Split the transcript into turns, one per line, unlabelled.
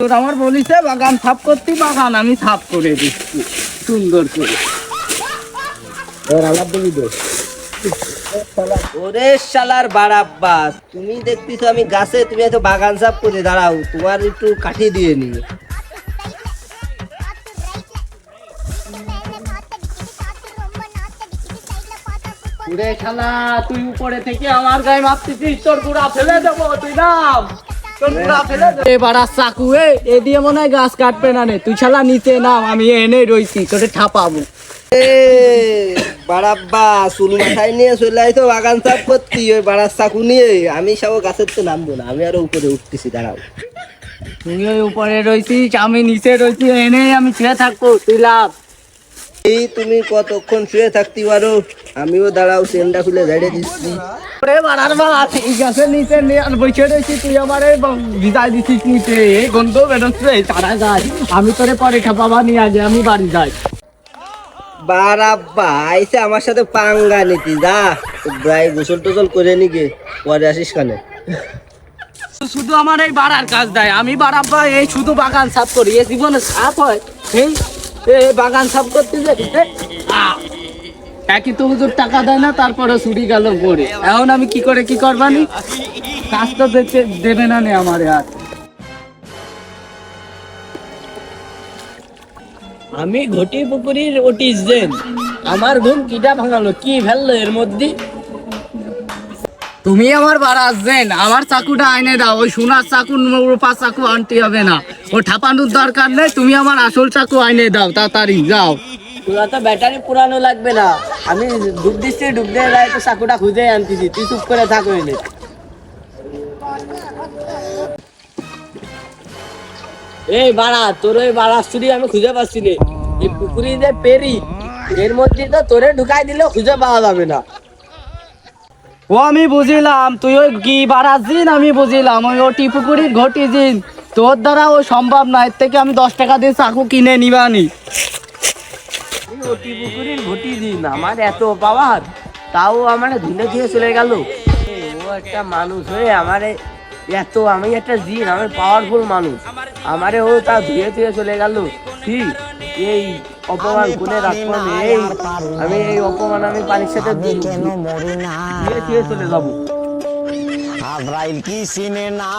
তোর আমার বলিছে বাগান সাফ করতে, বাগান আমি সাফ করে দিচ্ছি সুন্দর করে।
ওরে শালার বাড়াব্বা, তুমি দেখতেছো আমি গাছে, তুমি এত বাগান সাফ করে দাঁড়াও, তোমার একটু কাঠি দিয়ে নি।
ওরে শালা, তুই উপরে থেকে আমার গায়ে মারতেছিস, তোর গুড়া ফেলে দেবো, তুই নাম তোর গুড়া ফেলে দেবো। এবার চাকু এ দিয়ে মনে হয় গাছ কাটবে না নে, তুই শালা নিচে নাম, আমি এনে রইছি তোরে ঠাপাবো।
এ বাড়াব্বা, চুল মাথায় নিয়ে চলে আইতো বাগান সাফ করতি, ওই বাড়ার চাকু নিয়ে। আমি সব গাছের তো নামবো না, আমি আরো উপরে উঠতেছি, দাঁড়াও।
তুই ওই উপরে রইছিস, আমি নিচে রইছি, এনে আমি শুয়ে থাকবো, তুই লাভ।
এই তুমি কতক্ষণ শুয়ে থাকতে পারো, আমিও দাঁড়াও, চেনটা খুলে ঝাড়িয়ে দিচ্ছি।
ওরে বাড়ার বাড়া, এই গাছের নিচে বসে রয়েছি, তুই আমার ভিজাই দিছিস নিচে, এই গন্ধ বেরোচ্ছে তারা যায়। আমি তোরে পরে খাপাবা নিয়ে আগে আমি বাড়ি যাই।
বাড়াব্বা আইসে আমার সাথে পাঙ্গা নিতি, যা ভাই গোসল টোসল করে নিগে, পরে আসিস কানে।
শুধু আমার এই বাড়ার কাজ দেয়, আমি বাড়াব্বা এই শুধু বাগান সাফ করি, এ জীবনে সাফ হয় এই বাগান সাফ করতে যে একই তো হুজুর টাকা দেয় না, তারপরে চুরি গেল পরে। এখন আমি কি করে কি করবানি, কাজ তো দেবে না নে আমার আর। আমি ঘটি পুকুরির ওটিস দেন, আমার ঘুম কিটা ভাঙালো, কি ফেললো এর মধ্যে। তুমি আমার বাড়া আসছেন, আমার চাকুটা আইনে দাও, ওই সোনার চাকু রূপার চাকু আনতে হবে না, ও ঠাপানোর দরকার নেই, তুমি আমার আসল চাকু আইনে দাও তাড়াতাড়ি যাও। তোরা তো ব্যাটারি পুরানো লাগবে না, আমি ডুব দিচ্ছি, ডুব দিয়ে যাই তো চাকুটা খুঁজে আনতেছি, তুই চুপ করে থাকো এনে। এই বাড়া, তোর ওই বাড়া চুরি আমি খুঁজে পাচ্ছি না, এই পুকুরি যে পেরি এর মধ্যে তো তোরে ঢুকাই দিলে খুঁজে পাওয়া যাবে না। ও আমি বুঝিলাম, তুই ওই কি বাড়ার জিন আমি বুঝিলাম, ওই ওটি পুকুরির ঘটি জিন, তোর দ্বারা ও সম্ভব না, এর থেকে আমি 10 টাকা দিয়ে চাকু কিনে নিবানি। ওটি পুকুরির ঘটি জিন আমার এত পাওয়ার, তাও আমার ধুলে ধুয়ে চলে গেল। ও একটা মানুষ হয়ে আমারে এত, আমি একটা জিন, আমি পাওয়ারফুল মানুষ, আমারে ও তা ধুয়ে ধুয়ে চলে গেল। ঠিক এই অপমান করে রাখবো, এই আমি এই অপমান আমি পানির সাথে ধুয়ে চলে যাবো।
আজরাইল কি চিনে না।